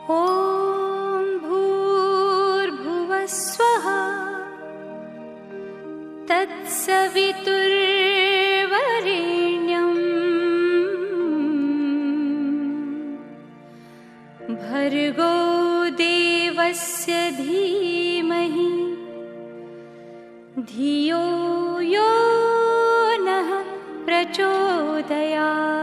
ॐ भूर्भुवः स्वः तत्सवितुर्वरेण्यं भर्गो देवस्य धीमहि धियो यो नः प्रचोदयात्।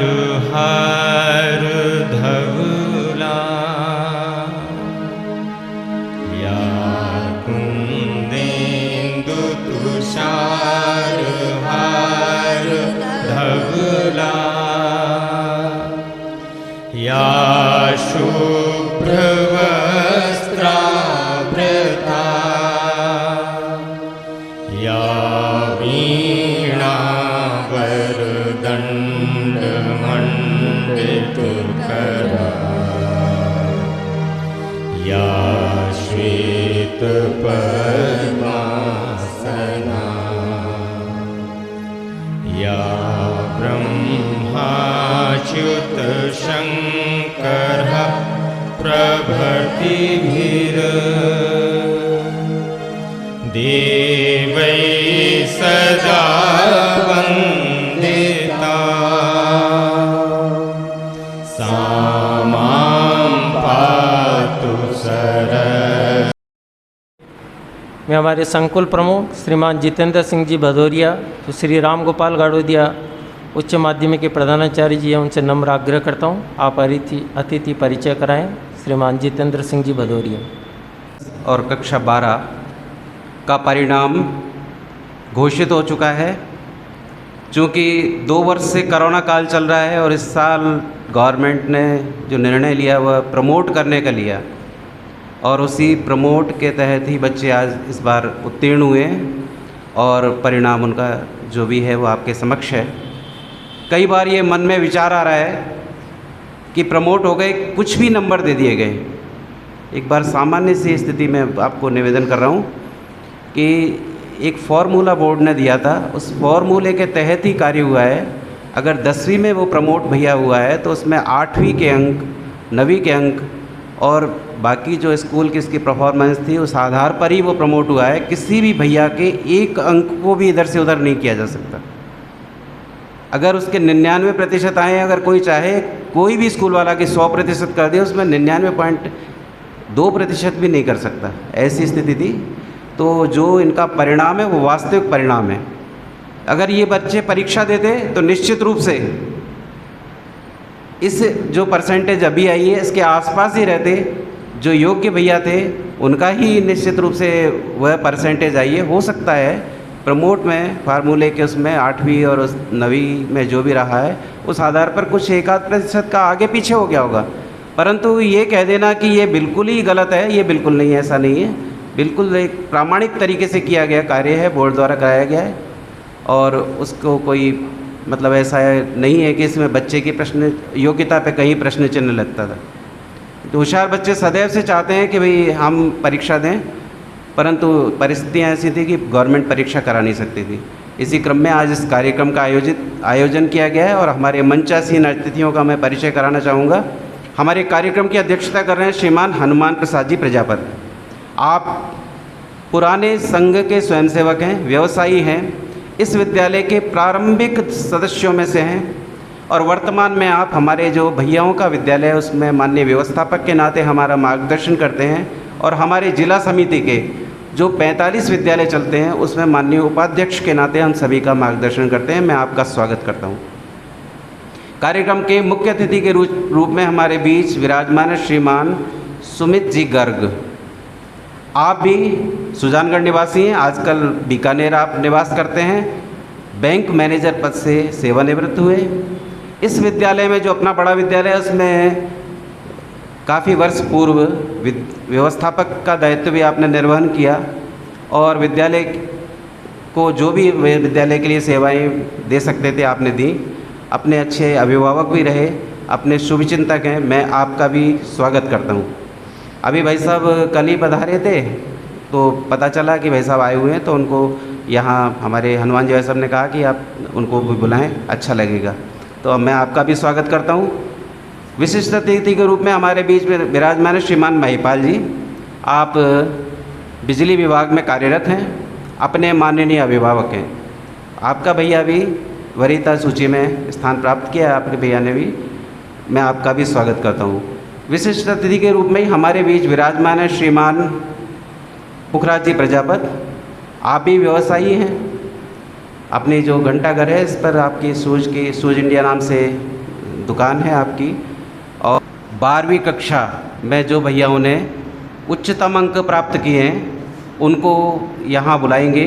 तुषारुहार धवला या कुंदेन्दु तुषारुहार धवला या शुभ्रवस्त्रावृता या वीणा वरदण्डमण्डितकरा या श्वेतपद्मासना या ब्रह्माच्युतशङ्करः प्रभृतिभिर् देवै सदा वन्दिता सा मां पातु सरस्वती। मैं हमारे संकुल प्रमुख श्रीमान जितेंद्र सिंह जी भदौरिया तो श्री राम गोपाल गाड़ोदिया उच्च माध्यमिक के प्रधानाचार्य जी हैं, उनसे नम्र आग्रह करता हूँ आप अतिथि परिचय कराएं। श्रीमान जितेंद्र सिंह जी भदौरिया। और कक्षा 12 का परिणाम घोषित हो चुका है। चूँकि 2 वर्ष से कोरोना काल चल रहा है और इस साल गवर्नमेंट ने जो निर्णय लिया वह प्रमोट करने का लिया और उसी प्रमोट के तहत ही बच्चे आज इस बार उत्तीर्ण हुए और परिणाम उनका जो भी है वो आपके समक्ष है। कई बार ये मन में विचार आ रहा है कि प्रमोट हो गए, कुछ भी नंबर दे दिए गए। एक बार सामान्य सी स्थिति में आपको निवेदन कर रहा हूँ कि एक फॉर्मूला बोर्ड ने दिया था, उस फॉर्मूले के तहत ही कार्य हुआ है। अगर 10वीं में वो प्रमोट भैया हुआ है तो उसमें 8वीं के अंक, 9वीं के अंक और बाकी जो स्कूल की इसकी परफॉर्मेंस थी उस आधार पर ही वो प्रमोट हुआ है। किसी भी भैया के एक अंक को भी इधर से उधर नहीं किया जा सकता। अगर उसके 99% आए, अगर कोई चाहे कोई भी स्कूल वाला कि 100% कर दे, उसमें 99.2% भी नहीं कर सकता। ऐसी स्थिति थी। तो जो इनका परिणाम है वो वास्तविक परिणाम है। अगर ये बच्चे परीक्षा देते तो निश्चित रूप से इस जो परसेंटेज अभी आई है इसके आसपास ही रहते। जो योग्य भैया थे उनका ही निश्चित रूप से वह परसेंटेज आई है। हो सकता है प्रमोट में फार्मूले के उसमें 8वीं और 9वीं में जो भी रहा है उस आधार पर कुछ 1-8% का आगे पीछे हो गया होगा, परंतु ये कह देना कि ये बिल्कुल ही गलत है, ये बिल्कुल नहीं है। ऐसा नहीं है। बिल्कुल एक प्रामाणिक तरीके से किया गया कार्य है, बोर्ड द्वारा कराया गया है और उसको कोई मतलब ऐसा नहीं है कि इसमें बच्चे की प्रश्न योग्यता पे कहीं प्रश्न चिन्ह लगता था। तो होशियार बच्चे सदैव से चाहते हैं कि भाई हम परीक्षा दें, परंतु परिस्थितियाँ ऐसी थी कि गवर्नमेंट परीक्षा करा नहीं सकती थी। इसी क्रम में आज इस कार्यक्रम का आयोजन किया गया है और हमारे मंचासीन अतिथियों का मैं परिचय कराना चाहूँगा। हमारे कार्यक्रम की अध्यक्षता कर रहे हैं श्रीमान हनुमान प्रसाद जी प्रजापत। आप पुराने संघ के स्वयंसेवक हैं, व्यवसायी हैं, इस विद्यालय के प्रारंभिक सदस्यों में से हैं और वर्तमान में आप हमारे जो भैयाओं का विद्यालय है उसमें माननीय व्यवस्थापक के नाते हमारा मार्गदर्शन करते हैं और हमारे जिला समिति के जो 45 विद्यालय चलते हैं उसमें माननीय उपाध्यक्ष के नाते हम सभी का मार्गदर्शन करते हैं। मैं आपका स्वागत करता हूँ। कार्यक्रम के मुख्य अतिथि के रूप में हमारे बीच विराजमान है श्रीमान सुमित जी गर्ग। आप भी सुजानगढ़ निवासी हैं, आजकल बीकानेर आप निवास करते हैं बैंक मैनेजर पद से सेवानिवृत्त हुए। इस विद्यालय में जो अपना बड़ा विद्यालय है उसमें काफ़ी वर्ष पूर्व व्यवस्थापक का दायित्व भी आपने निर्वहन किया और विद्यालय को जो भी विद्यालय के लिए सेवाएं दे सकते थे आपने दी। अपने अच्छे अभिभावक भी रहे, अपने शुभचिंतक हैं। मैं आपका भी स्वागत करता हूं। अभी भाई साहब कल ही पधारे थे तो पता चला कि भाई साहब आए हुए हैं, तो उनको यहाँ हमारे हनुमान जी भाई साहब ने कहा कि आप उनको भी बुलाएं, अच्छा लगेगा। तो मैं आपका भी स्वागत करता हूँ। विशिष्ट अतिथि के रूप में हमारे बीच में विराजमान श्रीमान महिपाल जी, आप बिजली विभाग में कार्यरत हैं, अपने माननीय अभिभावक हैं। आपका भैया भी वरीयता सूची में स्थान प्राप्त किया है, आपके भैया ने भी। मैं आपका भी स्वागत करता हूँ। विशिष्ट अतिथि के रूप में ही हमारे बीच विराजमान है श्रीमान पुखराज जी प्रजापत। आप भी व्यवसायी हैं, अपनी जो घंटाघर है इस पर आपकी सूज इंडिया नाम से दुकान है आपकी। और 12वीं कक्षा में जो भैयाओं ने उच्चतम अंक प्राप्त किए हैं उनको यहाँ बुलाएंगे।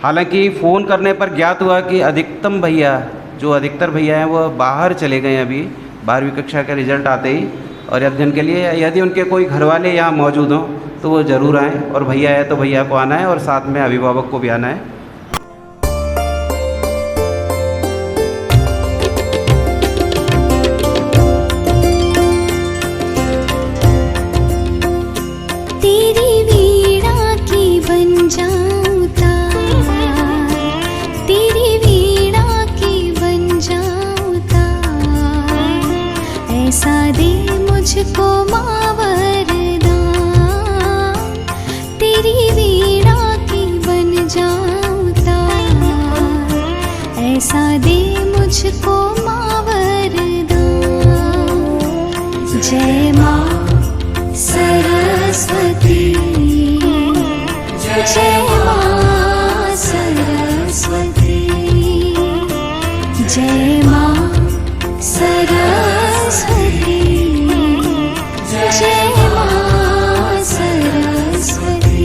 हालांकि फ़ोन करने पर ज्ञात हुआ कि अधिकतर भैया हैं वो बाहर चले गए अभी 12वीं कक्षा का रिजल्ट आते ही, और अध्ययन के लिए। यदि उनके कोई घर वाले यहाँ मौजूद हों तो वो ज़रूर आएँ, और भैया है तो भैया को आना है और साथ में अभिभावक को भी आना है। ऐसा दे मुझको माँ वरदान, तेरी वीणा की बन जाऊं तार। ऐसा दे मुझको माँ वरदान। जय माँ सरस्वती, जय माँ सरस्वती, जय माँ सरस्वती, जय माँ सरस्वती।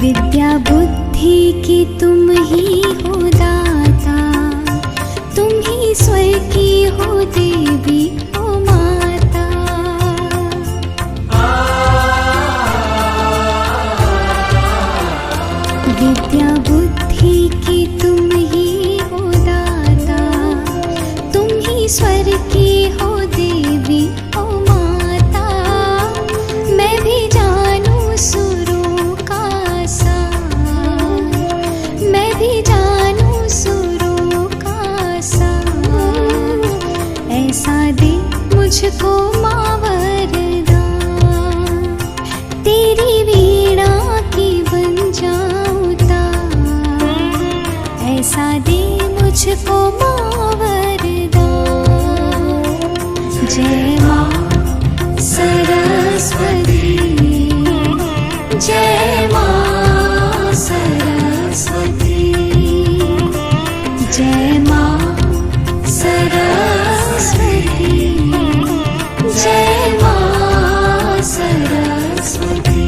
विद्या बुद्धि की तुम ही हो दाता, तुम ही स्वर की हो देवी हो माता। विद्या बुद्धि की तुम ही हो दाता, तुम ही स्वर की हो देवी हो माता। मैं भी जानू सुरों का सार, मैं भी जानू सुरों का सार। ऐसा दे मुझको माँ वरदान, तेरी वीणा की बन जाऊं तार। ऐसा दे मुझको माँ वरदान। जय माँ सरस्वती, जय माँ सरस्वती, जय माँ सरस्वती, जय माँ सरस्वती।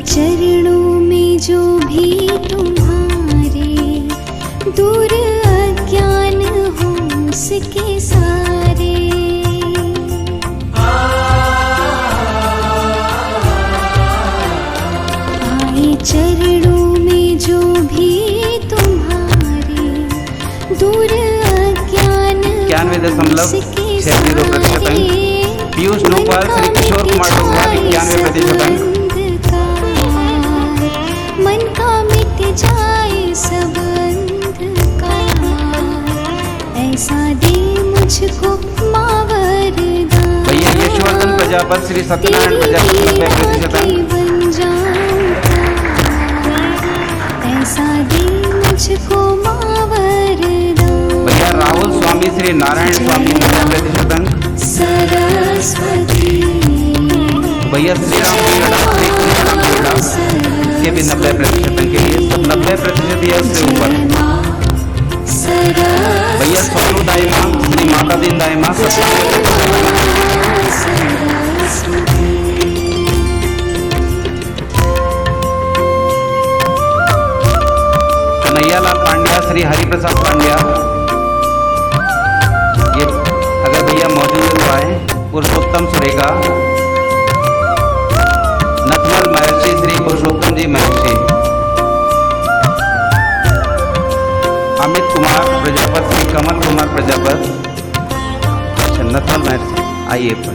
चरणों में जो भी तुम्हारे, दूर अज्ञान हो उसके सारे। आए चरणों में जो भी तुम्हारे, दूर अज्ञान 91.6 96% अंक। पीयूष डोभाल श्री किशोर कुमार डोभाल 91% अंक। मन का मिट जाए सब अंधकार, ऐसा दे मुझको माँ वरदान। भैया यशवर्धन प्रजापत श्री सत्यनारायण प्रजापत 90% अंक। बन जाऊं ऐसा दे मुझको माँ वरदान। भैया राहुल स्वामी श्री नारायण स्वामी 90% अंक। सरस्वती भैया श्री राम क्रीड़ा श्री राम क्रीड़ा इसके भी 90% अंक के लिए, सब 90% या उससे ऊपर। भैया सोनू दाइमा श्री माता दीन दाइमा 97%। कन्हैयालाल पांड्या श्री हरिप्रसाद पांड्या, ये अगर भैया मौजूद है तो आए। पुरुषोत्तम सुरेखा, नथमल महर्षि श्री पुरुषोत्तम जी महर्षि। अमित कुमार प्रजापत श्री कमल कुमार प्रजापत। अच्छा नथमल महर्षि आइए पर।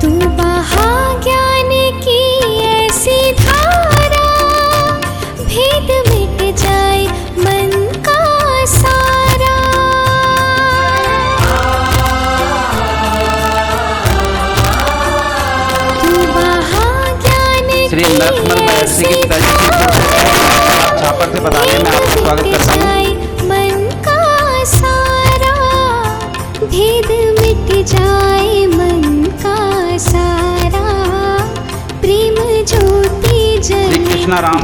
तू बहा ज्ञान की ऐसी धारा, भेद मिट जाए मन का सारा। तू बहा ज्ञान श्री नथमल महर्षि की पिताजी छापर से बताने में आपका स्वागत करता हूँ। मन का सारा, भेद मिट जाए मन का सारा, प्रेम ज्योति जल श्री कृष्णा राम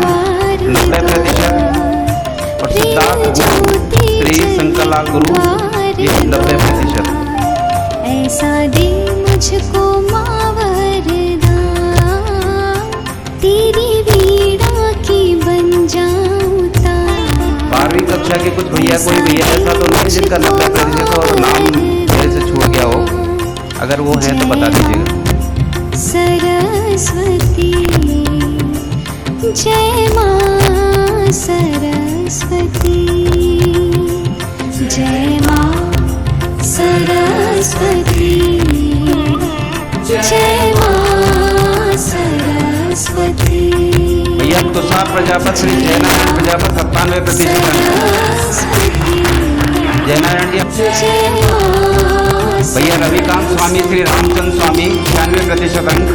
90% और सिद्धार्थ श्री शंकरलाल गुरु ये 90%। ऐसा दे मुझको माँ वरदान, तेरी वीणा की बन जाऊं तार। 12वीं कक्षा के कुछ भैया, कोई भैया ऐसा तो नहीं जिनका 90% और नाम मेरे से छूट गया हो, अगर वो है तो बता दीजिएगा। सरस्वती जय माँ सरस्वती, जय माँ सरस्वती, जय माँ सरस्वती। भैया तुषार प्रजापत श्री जयनारायण प्रजापत 97%। जयनारायण जी। भैया रविकांत स्वामी श्री रामचंद्र स्वामी 96% अंक।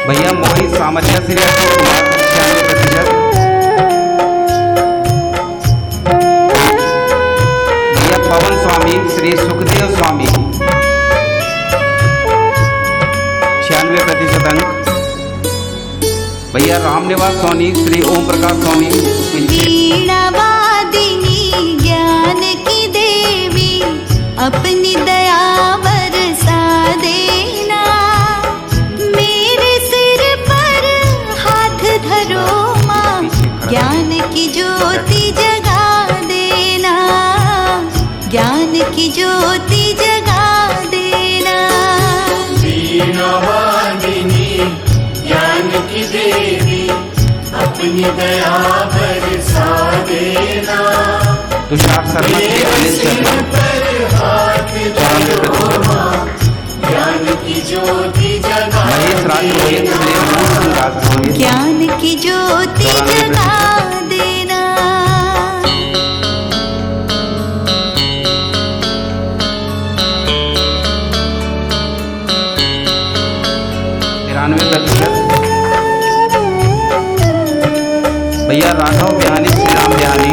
भैया मोहित सामरिया श्री अशोक कुमार 96%। भैया पवन स्वामी श्री सुखदेव स्वामी 96% अंक। भैया रामनिवास सोनी श्री ओम प्रकाश स्वामी 95%। वीणा वादिनी ज्ञान की देवी, अपनी दया बरसा देना, मेरे सिर पर हाथ धरो माँ, ज्ञान की ज्योति जगा देना, ज्ञान की ज्योति जगा देना। वीणावादिनी ज्ञान की देवी, अपनी दया बरसा देना, तुषार शर्मा श्री अनिल शर्मा 94%। ज्ञान की ज्योति जगा महेश राजरोहित श्री मनोहर राजरोहित ज्ञान की ज्योति जगा देना। 93%। भैया राघव बिहानी श्री राम बिहानी।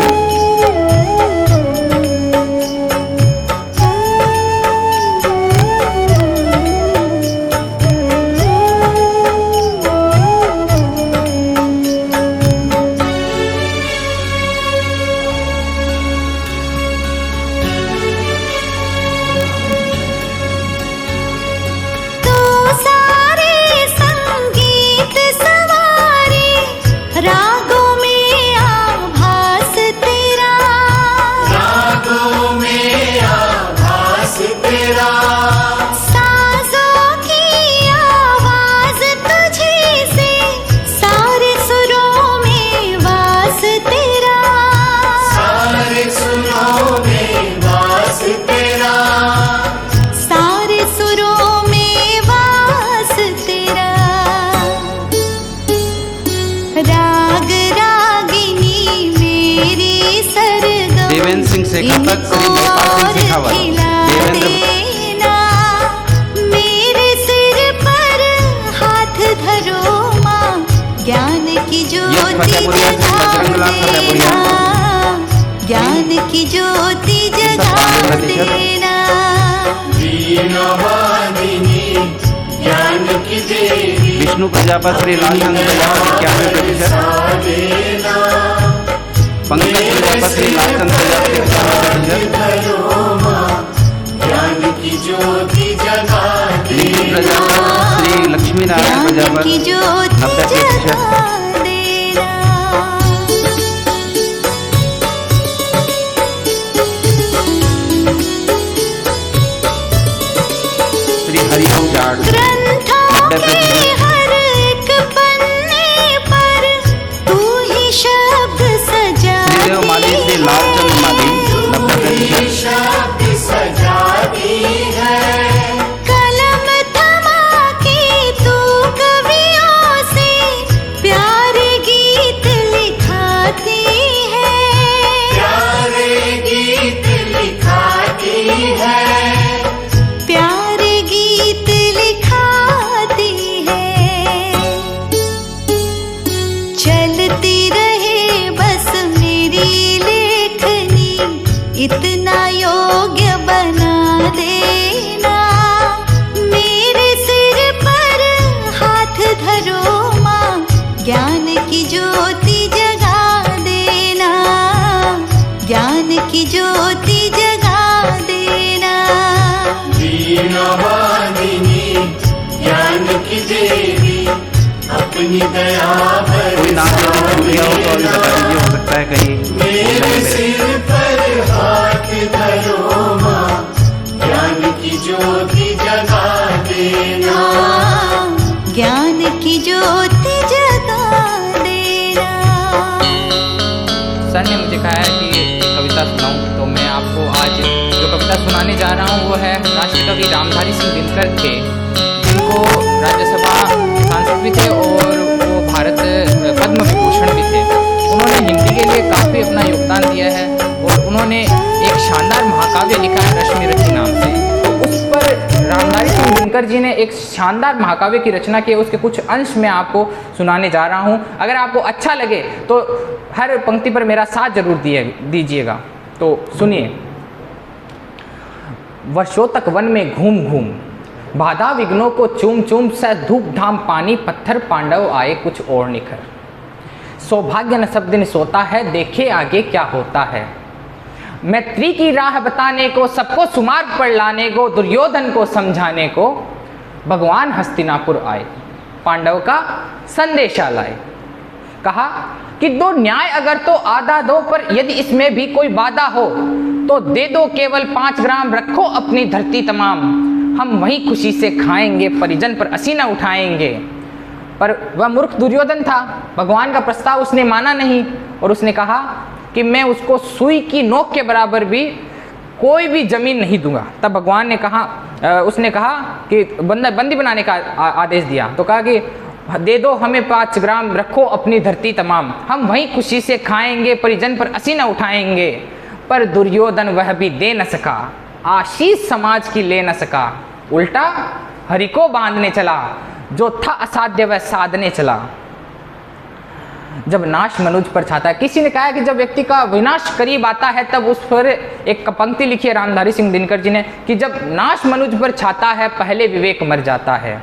सरगम देवेंद्र सिंह शेखावत, श्री इनको महिपाल सिंह और शेखावत, खिला देवेंद्र देना। मेरे सिर पर हाथ धरो माँ, ज्ञान की ज्योति फतेहपुरिया से जगा बजरंगलाल फतेहपुरिया। देना, ज्ञान की ज्योति जगा 92% देना। वीणवादिनी ज्ञान की देवी विष्णु प्रजापति, श्री लालचंद्र प्रजापति 91%, देना पंकज प्रजापति, श्री लालचंद्र प्रजापति 91%, धरो माँ ज्ञान की ज्योति जगा नीतू देना प्रजापति, श्री लक्ष्मी नारायण ज्ञान की प्रजापति ज्योति 90%, जगा देना। श्री हरिओम जाट ग्रंथों 90%, के हर एक पन्ने पर तू ही शब्द सजा श्री देव माली, श्री लालचंद माली 90%, शब्द सजाती है कलम थमा के तू कवियों से प्यारे गीत लिखाती है। प्यारे गीत लिखाती है प्यारे गीत लिखाती है। चलती रहे बस मेरी लेखनी, इतना योग्य बना देना। मेरे सिर पर हाथ धरो माँ, ज्ञान की ज्योति जगा देना, ज्ञान की ज्योति जगा देना। वीणवादिनी ज्ञान की देवी अपनी दया कोई नाम भूल गया हो तो अभी बता दीजिए, हो सकता है कहीं मेरे सिर पर हाथ धरो माँ ज्ञान की ज्योति जगा देना ज्ञान की ज्योति जगा देना। सर ने मुझे कहा है कि एक कविता सुनाऊं, तो मैं आपको आज जो कविता सुनाने जा रहा हूं वो है राष्ट्रकवि रामधारी सिंह दिनकर थे, जिनको राज्यसभा सांसद भी थे और वो भारत पद्म विभूषण भी थे। उन्होंने हिंदी के लिए काफ़ी अपना योगदान दिया है और उन्होंने एक शानदार महाकाव्य लिखा है रश्मि रथी नाम से। तो उस पर रामधारी सिंह दिनकर जी ने एक शानदार महाकाव्य की रचना की है, उसके कुछ अंश मैं आपको सुनाने जा रहा हूँ। अगर आपको अच्छा लगे तो हर पंक्ति पर मेरा साथ जरूर दीजिएगा। तो सुनिए। वर्षों तक वन में घूम घूम बाधा विघ्नों को चूम चूम से धूप धाम पानी पत्थर पांडव आए कुछ और निखर। सौभाग्य न सब दिन सोता है, देखे आगे क्या होता है। मैत्री की राह बताने को, सबको सुमार्ग पर लाने को, दुर्योधन को समझाने को भगवान हस्तिनापुर आए, पांडव का संदेशा लाए। कहा कि दो न्याय अगर तो आधा दो, पर यदि इसमें भी कोई वादा हो तो दे दो केवल 5 ग्राम, रखो अपनी धरती तमाम, हम वहीं खुशी से खाएंगे, परिजन पर असीना उठाएंगे। पर वह मूर्ख दुर्योधन था, भगवान का प्रस्ताव उसने माना नहीं और उसने कहा कि मैं उसको सुई की नोक के बराबर भी कोई भी जमीन नहीं दूंगा। तब भगवान ने कहा, उसने कहा कि बंदी बनाने का आदेश दिया। तो कहा कि दे दो हमें 5 ग्राम, रखो अपनी धरती तमाम, हम वहीं खुशी से खाएंगे, परिजन पर असीना उठाएंगे। पर दुर्योधन वह भी दे न सका, आशीष समाज की ले न सका, उल्टा हरि को बांधने चला, जो था असाध्य वह साधने चला। जब नाश मनुज पर छाता है, किसी ने कहा है कि जब व्यक्ति का विनाश करीब आता है तब उस पर एक पंक्ति लिखी है रामधारी सिंह दिनकर जी ने कि जब नाश मनुज पर छाता है पहले विवेक मर जाता है।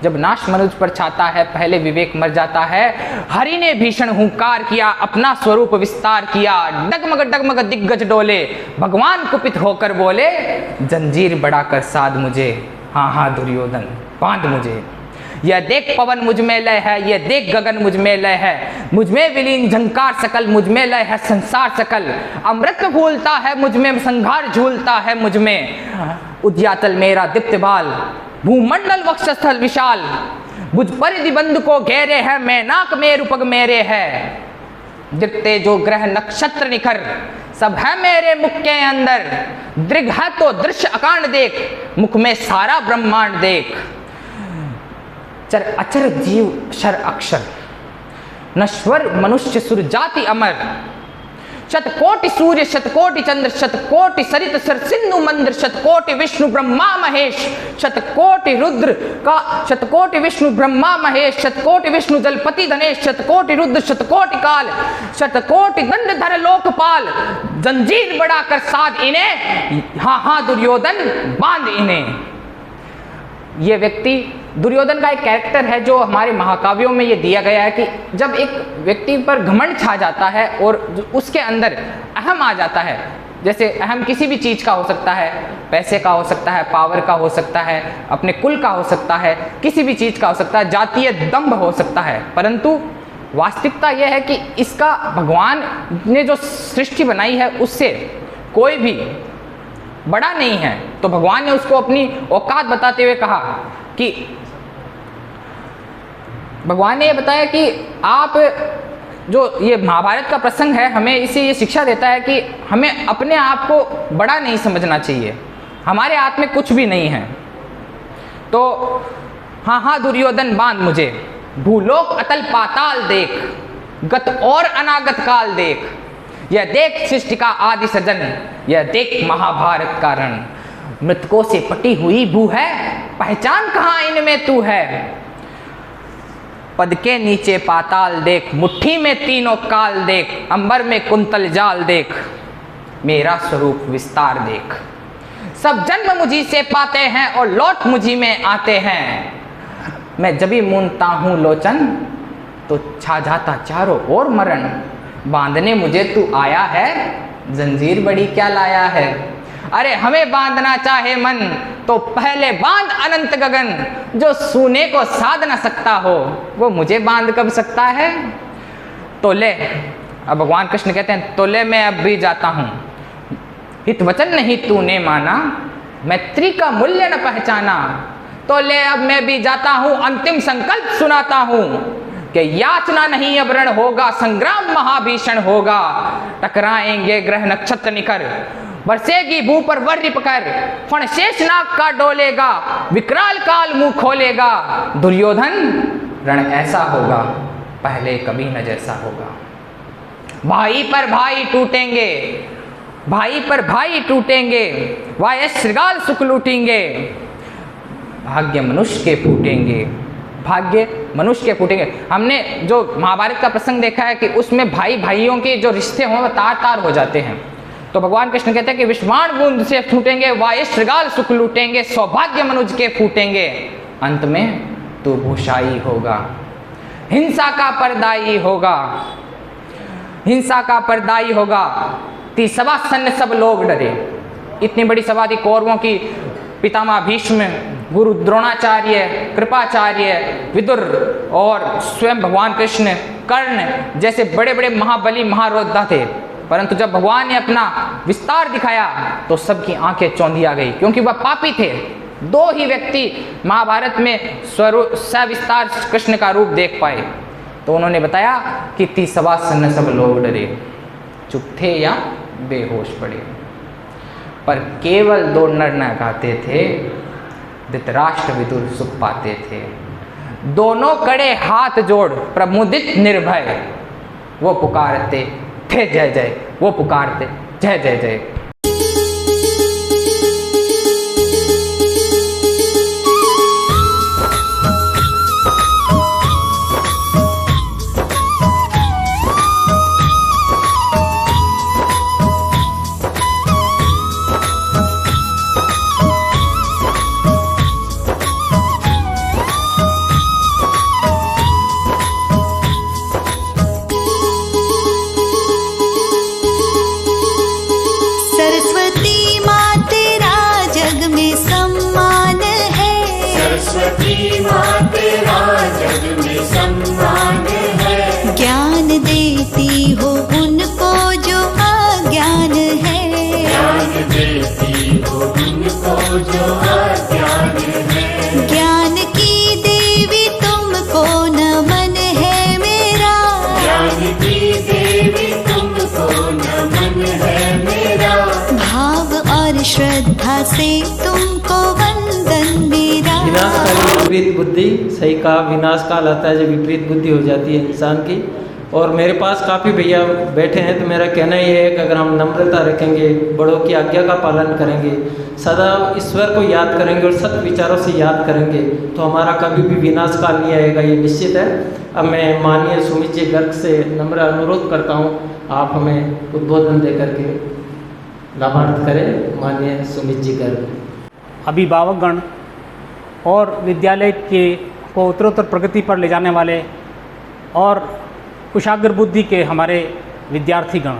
जब नाश मनुज पर छाता है पहले विवेक मर जाता है। हरि ने भीषण हुंकार किया, अपना स्वरूप विस्तार किया, डगमग डगमग दिग्गज डोले, भगवान कुपित होकर बोले, जंजीर बढ़ाकर साध मुझे, हाँ हाँ दुर्योधन बांध मुझे। यह देख पवन मुझ में लय है, यह देख गगन मुझ में लय है, मुझ में विलीन झंकार सकल, मुझ में लय है संसार सकल। अमृत भूलता है मुझ में, संघार झूलता है मुझ में, उद्यातल मेरा दीप्त बाल, भूमंडल वक्षस्थल विशाल, बुझ परिधि बंधु को घेरे है, मैनाक मेरु पग मेरे है। दिखते जो ग्रह नक्षत्र निखर, सब है मेरे मुख के अंदर। दृग है तो दृश्य अकांड देख, मुख में सारा ब्रह्मांड देख। चर अचर जीव शर अक्षर, नश्वर मनुष्य सुर जाति अमर। शतकोटि सूर्य शतकोटि चंद्र शतकोटि सरित सर सिंधु मंद्र शतकोटि विष्णु ब्रह्मा महेश शतकोटि रुद्र का शतकोटि विष्णु ब्रह्मा महेश शतकोटि विष्णु जलपति धनेश शतकोटि रुद्र शतकोटि काल शतकोटि दंडधर लोकपाल जंजीर बढ़ाकर साध इन्हें, हाँ हाँ दुर्योधन बांध इन्हें। ये व्यक्ति दुर्योधन का एक कैरेक्टर है जो हमारे महाकाव्यों में ये दिया गया है कि जब एक व्यक्ति पर घमंड छा जाता है और उसके अंदर अहम आ जाता है, जैसे अहम किसी भी चीज़ का हो सकता है, पैसे का हो सकता है, पावर का हो सकता है, अपने कुल का हो सकता है, किसी भी चीज़ का हो सकता है, जातीय दंभ हो सकता है, परंतु वास्तविकता यह है कि इसका भगवान ने जो सृष्टि बनाई है उससे कोई भी बड़ा नहीं है। तो भगवान ने उसको अपनी औकात बताते हुए कहा कि भगवान ने ये बताया कि आप जो ये महाभारत का प्रसंग है हमें इससे ये शिक्षा देता है कि हमें अपने आप को बड़ा नहीं समझना चाहिए, हमारे हाथ में कुछ भी नहीं है। तो हाँ हाँ दुर्योधन बांध मुझे, भूलोक अतल पाताल देख, गत और अनागत काल देख, यह देख सृष्टि का आदि सजन, यह देख महाभारत का रण, मृतकों से पटी हुई भू है, पहचान कहाँ इनमें तू है। पद के नीचे पाताल देख, मुट्ठी में तीनों काल देख, अंबर में कुंतल जाल देख, मेरा स्वरूप विस्तार देख। सब जन्म मुझी से पाते हैं और लौट मुझी में आते हैं, मैं जब भी मूंदता हूँ लोचन तो छा जाता चारों ओर मरण, बांधने मुझे तू आया है, जंजीर बड़ी क्या लाया है। अरे हमें बांधना चाहे मन तो पहले बांध अनंत गगन, जो सूने को साध न सकता हो वो मुझे बांध कब सकता है। तो ले, अब भगवान कृष्ण कहते हैं तो ले मैं अब भी जाता हूँ, हित वचन नहीं तूने माना, मैत्री का मूल्य न पहचाना, तो ले अब मैं भी जाता हूँ, अंतिम संकल्प सुनाता हूँ कि याचना नहीं अब रण होगा, संग्राम महाभीषण होगा, टकराएंगे ग्रह नक्षत्र निकर, बरसेगी भू पर वर्री पकर, फण शेष नाग का डोलेगा, विकराल काल मुंह खोलेगा, दुर्योधन रण ऐसा होगा पहले कभी न जैसा होगा। भाई पर भाई टूटेंगे, भाई पर भाई टूटेंगे, वाय श्रृगाल सुख लूटेंगे, भाग्य मनुष्य के फूटेंगे, भाग्य मनुष्य के फूटेंगे। हमने जो महाभारत का प्रसंग देखा है कि उसमें भाई भाइयों के जो रिश्ते हों वो तार तार हो जाते हैं। तो भगवान कृष्ण कहते हैं कि विष्माण बूंद से फूटेंगे, वाय श्रृगाल सुख लूटेंगे, सौभाग्य मनुष्य के फूटेंगे, अंत में तू भूषाई होगा, हिंसा का परदाई होगा, हिंसा का परदाई होगा। ती सभा सन्न सब लोग डरे, इतनी बड़ी सभा थी कौरवों की, पितामह भीष्म, गुरु द्रोणाचार्य, कृपाचार्य, विदुर और स्वयं भगवान कृष्ण, कर्ण जैसे बड़े बड़े महाबली महायोद्धा थे, परंतु जब भगवान ने अपना विस्तार दिखाया तो सबकी आंखें चौंधी आ गई, क्योंकि वह पापी थे। दो ही व्यक्ति महाभारत में सविस्तार कृष्ण का रूप देख पाए, तो उन्होंने बताया कि ती सवा सन्न सब लोग डरे, चुप थे या बेहोश पड़े, पर केवल दो नर न गाते थे, धृतराष्ट्र विदुर सुख पाते थे। दोनों कड़े हाथ जोड़ प्रमुदित निर्भय, वो पुकारते थे जय जय, वो पुकारते जय जय जय। ज्ञान की देवी तुमको नमन है मेरा, ज्ञान की देवी तुमको नमन है मेरा, भाव और श्रद्धा से तुमको वंदन मेरा। विनाशकाली विपरीत बुद्धि, सही कहा, विनाश काल आता है जब विपरीत बुद्धि हो जाती है इंसान की, और मेरे पास काफ़ी भैया बैठे हैं, तो मेरा कहना ये है कि अगर हम नम्रता रखेंगे, बड़ों की आज्ञा का पालन करेंगे, सदा ईश्वर को याद करेंगे और सत विचारों से याद करेंगे, तो हमारा कभी भी विनाश काल नहीं आएगा, ये निश्चित है। अब मैं माननीय सुमित जी गर्ग से नम्र अनुरोध करता हूँ, आप हमें उद्बोधन दे करके लाभान्वित करें। माननीय सुमित जी गर्ग। अभिभावकगण और विद्यालय के को उत्तरोत्तर प्रगति पर ले जाने वाले और कुशाग्र बुद्धि के हमारे विद्यार्थीगण,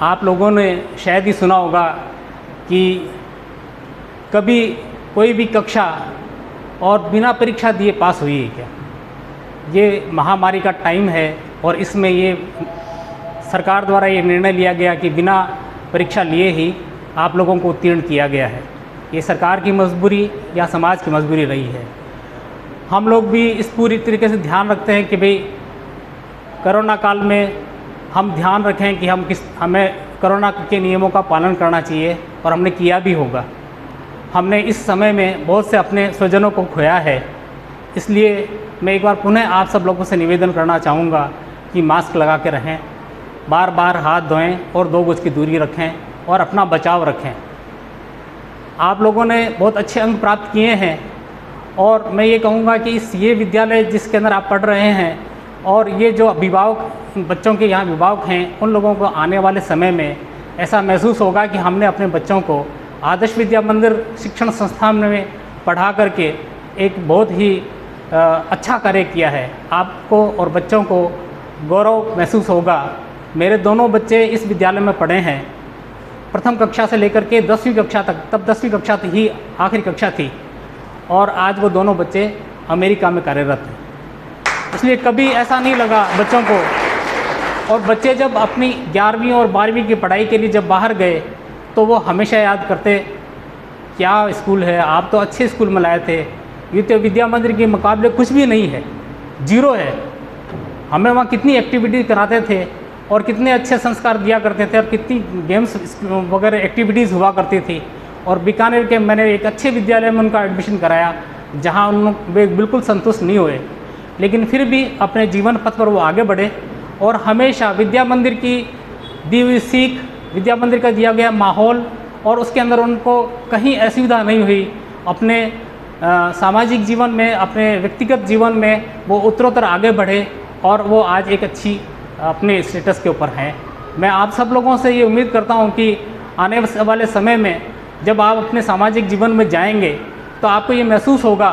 आप लोगों ने शायद ही सुना होगा कि कभी कोई भी कक्षा और बिना परीक्षा दिए पास हुई है क्या। ये महामारी का टाइम है और इसमें ये सरकार द्वारा ये निर्णय लिया गया कि बिना परीक्षा लिए ही आप लोगों को उत्तीर्ण किया गया है। ये सरकार की मजबूरी या समाज की मजबूरी रही है। हम लोग भी इस पूरी तरीके से ध्यान रखते हैं कि भाई कोरोना काल में हम ध्यान रखें कि हमें कोरोना के नियमों का पालन करना चाहिए, और हमने किया भी होगा। हमने इस समय में बहुत से अपने स्वजनों को खोया है, इसलिए मैं एक बार पुनः आप सब लोगों से निवेदन करना चाहूँगा कि मास्क लगा के रहें, बार बार हाथ धोएं और 2 गज की दूरी रखें और अपना बचाव रखें। आप लोगों ने बहुत अच्छे अंक प्राप्त किए हैं, और मैं ये कहूँगा कि ये विद्यालय जिसके अंदर आप पढ़ रहे हैं और ये जो अभिभावक बच्चों के यहाँ अभिभावक हैं, उन लोगों को आने वाले समय में ऐसा महसूस होगा कि हमने अपने बच्चों को आदर्श विद्या मंदिर शिक्षण संस्थान में पढ़ा करके एक बहुत ही अच्छा कार्य किया है। आपको और बच्चों को गौरव महसूस होगा। मेरे दोनों बच्चे इस विद्यालय में पढ़े हैं, प्रथम कक्षा से लेकर के 10वीं कक्षा तक। तब 10वीं कक्षा ही आखिरी कक्षा थी, और आज वो दोनों बच्चे अमेरिका में कार्यरत हैं। इसलिए कभी ऐसा नहीं लगा बच्चों को। और बच्चे जब अपनी 11वीं और 12वीं की पढ़ाई के लिए जब बाहर गए, तो वो हमेशा याद करते, क्या स्कूल है, आप तो अच्छे स्कूल में लाए थे, ये तो विद्या मंदिर के मुकाबले कुछ भी नहीं है, जीरो है। हमें वहाँ कितनी एक्टिविटी कराते थे और कितने अच्छे संस्कार दिया करते थे, और कितनी गेम्स वगैरह एक्टिविटीज़ हुआ करती थी। और बीकानेर के मैंने एक अच्छे विद्यालय में उनका एडमिशन कराया, जहाँ वे बिल्कुल संतुष्ट नहीं हुए, लेकिन फिर भी अपने जीवन पथ पर वो आगे बढ़े, और हमेशा विद्या मंदिर की दी हुई सीख, विद्या मंदिर का दिया गया माहौल, और उसके अंदर उनको कहीं असुविधा नहीं हुई। अपने सामाजिक जीवन में, अपने व्यक्तिगत जीवन में वो उत्तरोत्तर आगे बढ़े, और वो आज एक अच्छी अपने स्टेटस के ऊपर हैं। मैं आप सब लोगों से ये उम्मीद करता हूँ कि आने वाले समय में जब आप अपने सामाजिक जीवन में जाएंगे, तो आपको ये महसूस होगा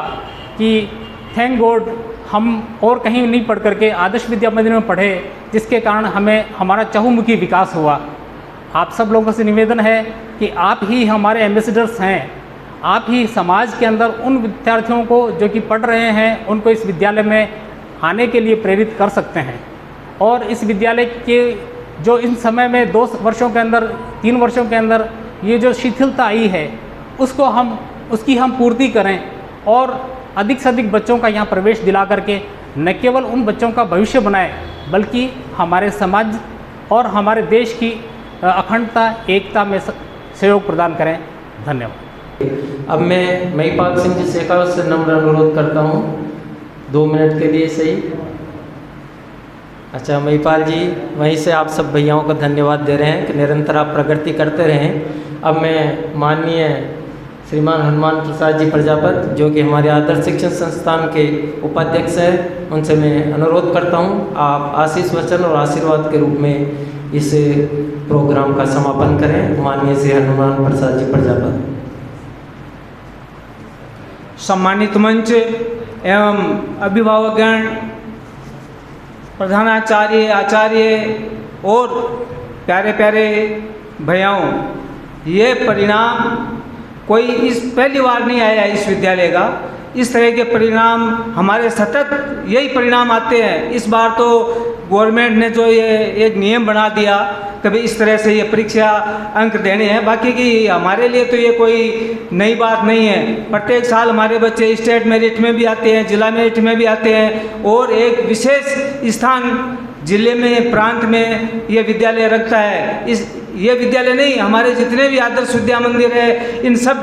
कि थैंक गॉड हम और कहीं नहीं पढ़ करके आदर्श विद्या मंदिर में पढ़े, जिसके कारण हमें हमारा चहुमुखी विकास हुआ। आप सब लोगों से निवेदन है कि आप ही हमारे एम्बेसडर्स हैं। आप ही समाज के अंदर उन विद्यार्थियों को जो कि पढ़ रहे हैं, उनको इस विद्यालय में आने के लिए प्रेरित कर सकते हैं। और इस विद्यालय के जो इन समय में 2 वर्षों के अंदर, 3 वर्षों के अंदर ये जो शिथिलता आई है, उसकी हम पूर्ति करें, और अधिक से अधिक बच्चों का यहाँ प्रवेश दिला करके न केवल उन बच्चों का भविष्य बनाए, बल्कि हमारे समाज और हमारे देश की अखंडता, एकता में सहयोग प्रदान करें। धन्यवाद। अब मैं महिपाल सिंह जी शेखावत से नम्र अनुरोध करता हूँ 2 मिनट के लिए सही। अच्छा महिपाल जी, वहीं से आप सब भैयाओं को धन्यवाद दे रहे हैं कि निरंतर आप प्रगति करते रहें। अब मैं माननीय श्रीमान हनुमान प्रसाद जी प्रजापत, जो कि हमारे आदर्श शिक्षण संस्थान के उपाध्यक्ष हैं, उनसे मैं अनुरोध करता हूं, आप आशीष वचन और आशीर्वाद के रूप में इस प्रोग्राम का समापन करें। माननीय श्री हनुमान प्रसाद जी प्रजापत। सम्मानित मंच एवं अभिभावकगण, प्रधानाचार्य, आचार्य और प्यारे प्यारे भैयाओं, ये परिणाम कोई इस पहली बार नहीं आया इस विद्यालय का। इस तरह के परिणाम हमारे सतत यही परिणाम आते हैं। इस बार तो गवर्नमेंट ने जो ये एक नियम बना दिया, कभी इस तरह से ये परीक्षा अंक देने हैं, बाकी की हमारे लिए तो ये कोई नई बात नहीं है। प्रत्येक साल हमारे बच्चे स्टेट मेरिट में भी आते हैं, जिला मेरिट में भी आते हैं, और एक विशेष स्थान जिले में, प्रांत में ये विद्यालय रखता है। ये विद्यालय नहीं, हमारे जितने भी आदर्श विद्या मंदिर है, इन सब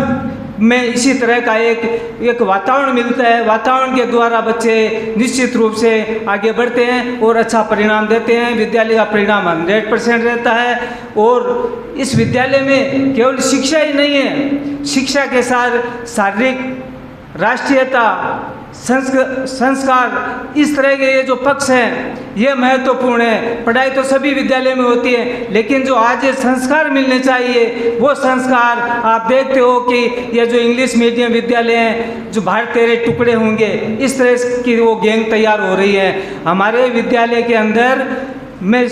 में इसी तरह का एक वातावरण मिलता है। वातावरण के द्वारा बच्चे निश्चित रूप से आगे बढ़ते हैं और अच्छा परिणाम देते हैं। विद्यालय का परिणाम 100% रहता है। और इस विद्यालय में केवल शिक्षा ही नहीं है, शिक्षा के साथ शारीरिक, राष्ट्रीयता, संस्कार, इस तरह के ये जो पक्ष हैं ये महत्वपूर्ण है। पढ़ाई तो सभी विद्यालय में होती है, लेकिन जो आज ये संस्कार मिलने चाहिए वो संस्कार आप देखते हो कि ये जो इंग्लिश मीडियम विद्यालय हैं, जो भारत तेरे टुकड़े होंगे, इस तरह की वो गैंग तैयार हो रही है। हमारे विद्यालय के अंदर मैं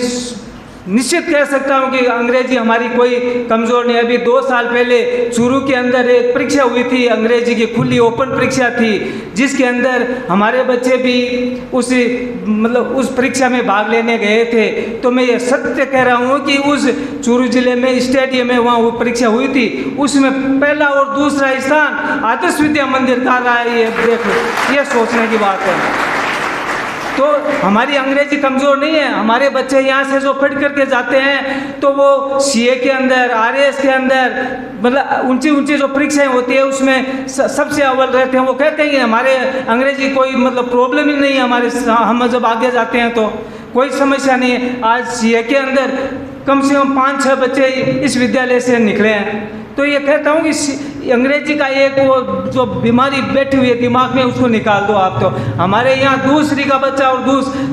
निश्चित कह सकता हूं कि अंग्रेजी हमारी कोई कमज़ोर नहीं। अभी 2 साल पहले चूरू के अंदर एक परीक्षा हुई थी, अंग्रेजी की खुली ओपन परीक्षा थी, जिसके अंदर हमारे बच्चे भी उस परीक्षा में भाग लेने गए थे। तो मैं ये सत्य कह रहा हूँ कि उस चूरू जिले में स्टेडियम में वहाँ वो परीक्षा हुई थी, उसमें पहला और दूसरा स्थान आदर्श विद्या मंदिर का रहा है। ये देखो, ये सोचने की बात है। तो हमारी अंग्रेजी कमज़ोर नहीं है। हमारे बच्चे यहाँ से जो पढ़ करके जाते हैं तो वो सीए के अंदर, आरएएस के अंदर, मतलब ऊंची जो परीक्षाएं होती है उसमें सबसे अव्वल रहते हैं। वो कहते हैं कि हमारे अंग्रेजी कोई प्रॉब्लम ही नहीं है, हम जब आगे जाते हैं तो कोई समस्या नहीं है। आज सीए के अंदर कम से कम 5-6 बच्चे इस विद्यालय से निकले हैं। तो ये कहता हूँ कि अंग्रेजी का एक वो जो बीमारी बैठी हुई है दिमाग में, उसको निकाल दो आप। तो हमारे यहाँ दूसरी का बच्चा और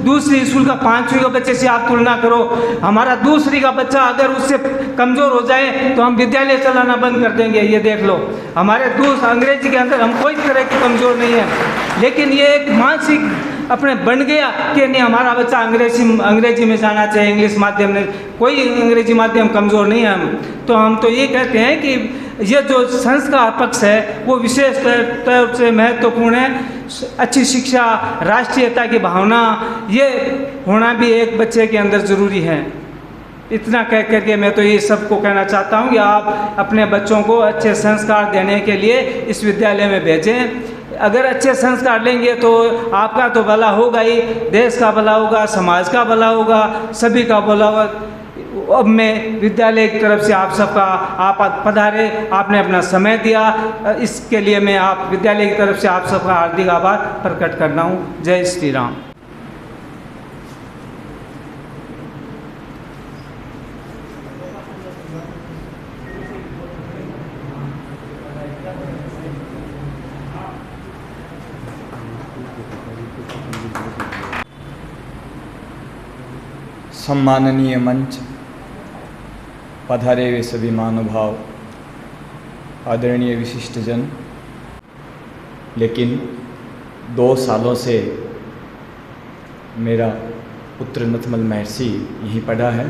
दूसरी स्कूल का 5वीं के बच्चे से आप तुलना करो। हमारा दूसरी का बच्चा अगर उससे कमज़ोर हो जाए तो हम विद्यालय चलाना बंद कर देंगे। ये देख लो, हमारे अंग्रेजी के अंदर हम कोई तरह की कमज़ोर नहीं है, लेकिन ये एक मानसिक अपने बन गया कि नहीं हमारा बच्चा अंग्रेजी में जाना चाहिए, इंग्लिश माध्यम में। कोई अंग्रेजी माध्यम कमज़ोर नहीं है हम तो ये कहते हैं कि ये जो संस्कार पक्ष है वो विशेष तौर से महत्वपूर्ण है। अच्छी शिक्षा, राष्ट्रीयता की भावना, ये होना भी एक बच्चे के अंदर ज़रूरी है। इतना कह करके मैं तो ये सबको कहना चाहता हूँ कि आप अपने बच्चों को अच्छे संस्कार देने के लिए इस विद्यालय में भेजें। अगर अच्छे संस्कार लेंगे तो आपका तो भला होगा ही, देश का भला होगा, समाज का भला होगा, सभी का भला होगा। अब मैं विद्यालय की तरफ से आप पधारे, आपने अपना समय दिया, इसके लिए मैं विद्यालय की तरफ से आप सबका हार्दिक आभार प्रकट करना हूँ। जय श्री राम। सम्माननीय मंच, पधारे हुए सभी महानुभाव, आदरणीय विशिष्टजन, लेकिन 2 सालों से मेरा पुत्र नथमल महर्षि यहीं पढ़ा है।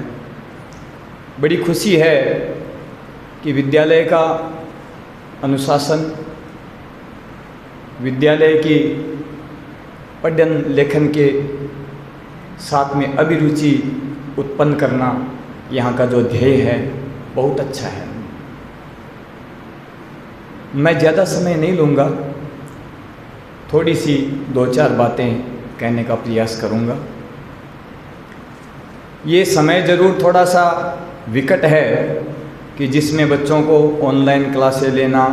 बड़ी खुशी है कि विद्यालय का अनुशासन, विद्यालय की पठन लेखन के साथ में अभिरुचि उत्पन्न करना, यहाँ का जो ध्येय है बहुत अच्छा है। मैं ज़्यादा समय नहीं लूँगा, थोड़ी सी 2-4 बातें कहने का प्रयास करूँगा। ये समय ज़रूर थोड़ा सा विकट है कि जिसमें बच्चों को ऑनलाइन क्लासें लेना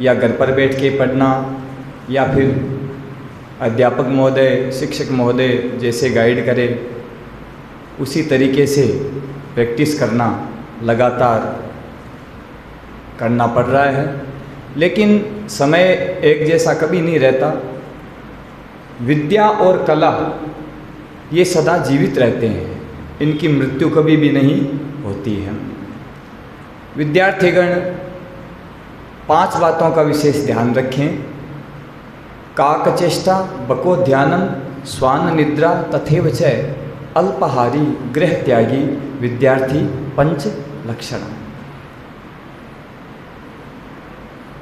या घर पर बैठ के पढ़ना या फिर अध्यापक महोदय, शिक्षक महोदय जैसे गाइड करे उसी तरीके से प्रैक्टिस करना लगातार करना पड़ रहा है। लेकिन समय एक जैसा कभी नहीं रहता। विद्या और कला ये सदा जीवित रहते हैं, इनकी मृत्यु कभी भी नहीं होती है। विद्यार्थीगण 5 बातों का विशेष ध्यान रखें। काकचेष्टा बको ध्यानम स्वान निद्रा तथैव च अल्पाहारी गृह त्यागी विद्यार्थी 5 लक्षण।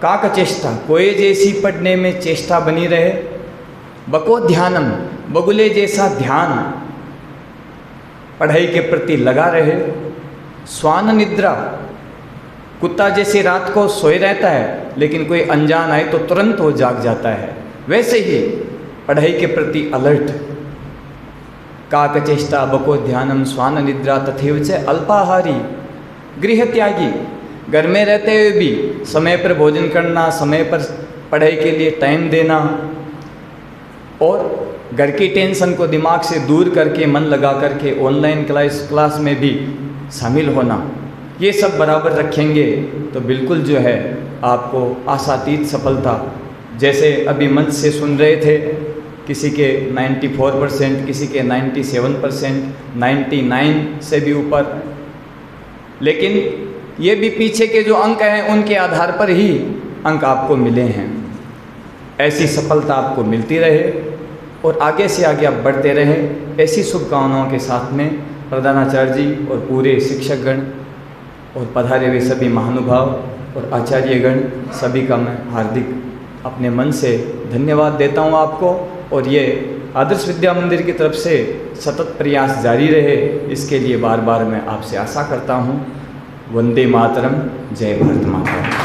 काकचेष्टा, कोई जैसी पढ़ने में चेष्टा बनी रहे। बको ध्यानम, बगुले जैसा ध्यान पढ़ाई के प्रति लगा रहे। स्वान निद्रा, कुत्ता जैसी रात को सोए रहता है लेकिन कोई अनजान आए तो तुरंत वो जाग जाता है, वैसे ही पढ़ाई के प्रति अलर्ट। काकचेष्टा बको ध्यानम स्वान निद्रा तथैव च अल्पाहारी गृह त्यागी, घर में रहते हुए भी समय पर भोजन करना, समय पर पढ़ाई के लिए टाइम देना और घर की टेंशन को दिमाग से दूर करके मन लगा करके ऑनलाइन क्लास में भी शामिल होना, ये सब बराबर रखेंगे तो बिल्कुल जो है आपको आशातीत सफलता, जैसे अभी मंच से सुन रहे थे, किसी के 94%, किसी के 97%, 99 से भी ऊपर, लेकिन ये भी पीछे के जो अंक हैं उनके आधार पर ही अंक आपको मिले हैं। ऐसी सफलता आपको मिलती रहे और आगे से आगे आप बढ़ते रहें, ऐसी शुभकामनाओं के साथ में प्रधानाचार्य जी और पूरे शिक्षकगण और पधारे हुए सभी महानुभाव और आचार्यगण सभी का मैं हार्दिक अपने मन से धन्यवाद देता हूँ आपको। और ये आदर्श विद्या मंदिर की तरफ से सतत प्रयास जारी रहे, इसके लिए बार बार मैं आपसे आशा करता हूँ। वंदे मातरम, जय भारत माता।